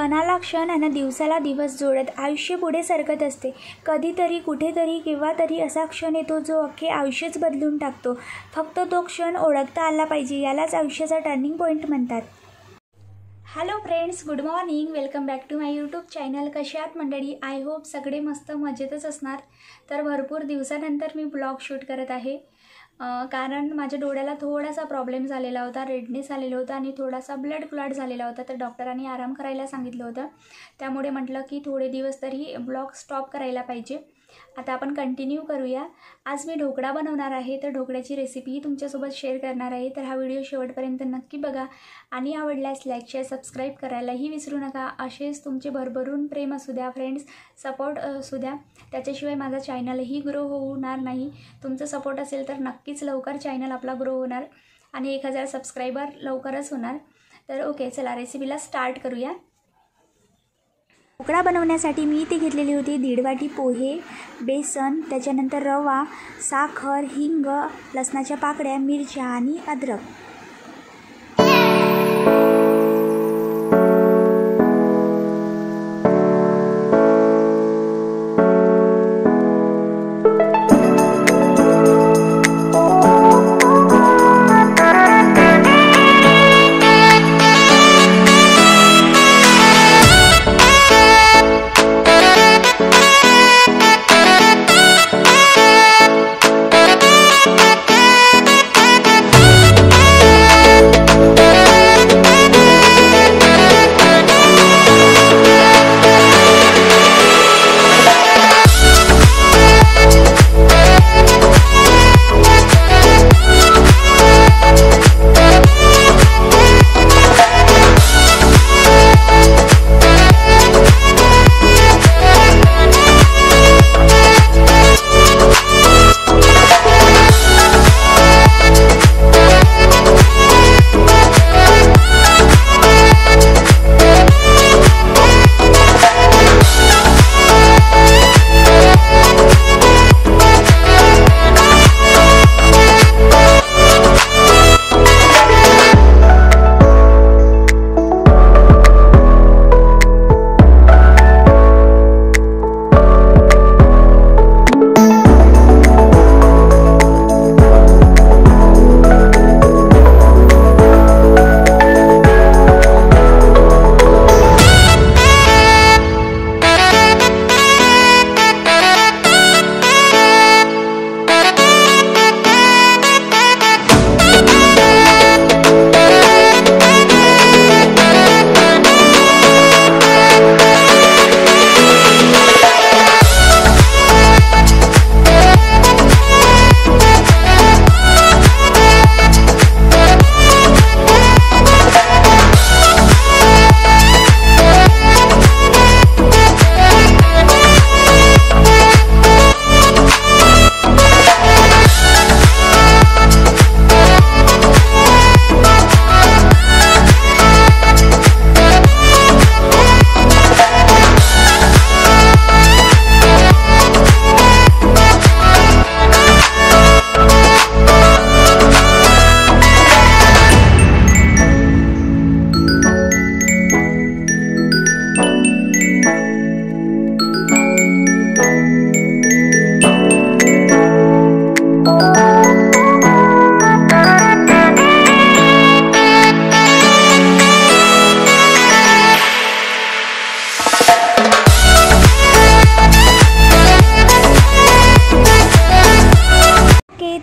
क्षणाला क्षण आणि दिवसाला दिवस जोडत आयुष्य पुढे सरकत असते। कधीतरी कुठेतरी केव्हा तरी असा क्षण येतो जो अख्खे आयुष्यच बदलून टाकतो। फक्त तो क्षण ओळखता आला पाहिजे, यालाच आयुष्याचा टर्निंग पॉईंट म्हणतात। Hello friends, good morning, welcome back to my YouTube channel. कशा आहात मंडळी? आय होप सगळे मस्त मजेतच असणार। तर भरपूर दिवसानंतर मी ब्लॉग शूट करत आहे, कारण माझ्या डोळ्याला थोडासा प्रॉब्लेम झालेला होता, रेडनेस आलेला होता आणि थोडासा ब्लड क्लॉट झालेला होता। तर डॉक्टरांनी आराम करायला सांगितलं होतं, त्यामुळे म्हटलं की थोडे दिवस तरी ब्लॉग स्टॉप करायला पाहिजे। आता आपण कंटिन्यू करूया। आज मी ढोकळा बनवणार आहे, तर ढोकळ्याची रेसिपी तुमच्यासोबत शेअर करणार आहे। तर हा व्हिडिओ शेवटपर्यंत नक्की बघा आणि आवडल्यास लाईक शेअर सबस्क्राईब करायलाही विसरू नका। असेच तुमचे भरभरून प्रेम असू द्या फ्रेंड्स, सपोर्ट असू द्या, त्याच्याशिवाय माझा चॅनलही ग्रो होणार नाही। तुमचा सपोर्ट असेल तर नक्कीच लवकर चॅनल आपला ग्रो होणार आणि 1000 सबस्क्रायबर लवकरच होणार। तर ओके, चला रेसिपीला स्टार्ट करूया। ढोकळा बनवण्यासाठी मी इथे घेतलेली होती 1.5 वाटी पोहे, बेसन, त्याच्यानंतर रवा, साखर, हिंग, लसणाच्या पाकळ्या, मिरच्या आणि अद्रक।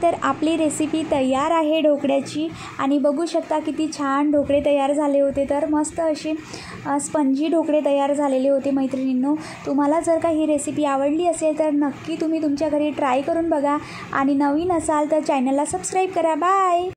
तर आपली रेसिपी तयार आहे ढोकळ्याची आणि बघू शकता किती छान ढोकळे तयार झाले होते। तर मस्त असे स्पंजी ढोकळे तयार झालेले होते। मैत्रिणींनो, तुम्हाला जर का ही रेसिपी आवडली असेल तर नक्की तुम्ही तुमच्या घरी ट्राय करून बघा आणि नवीन असाल तर चॅनलला सबस्क्राईब करा। बाय।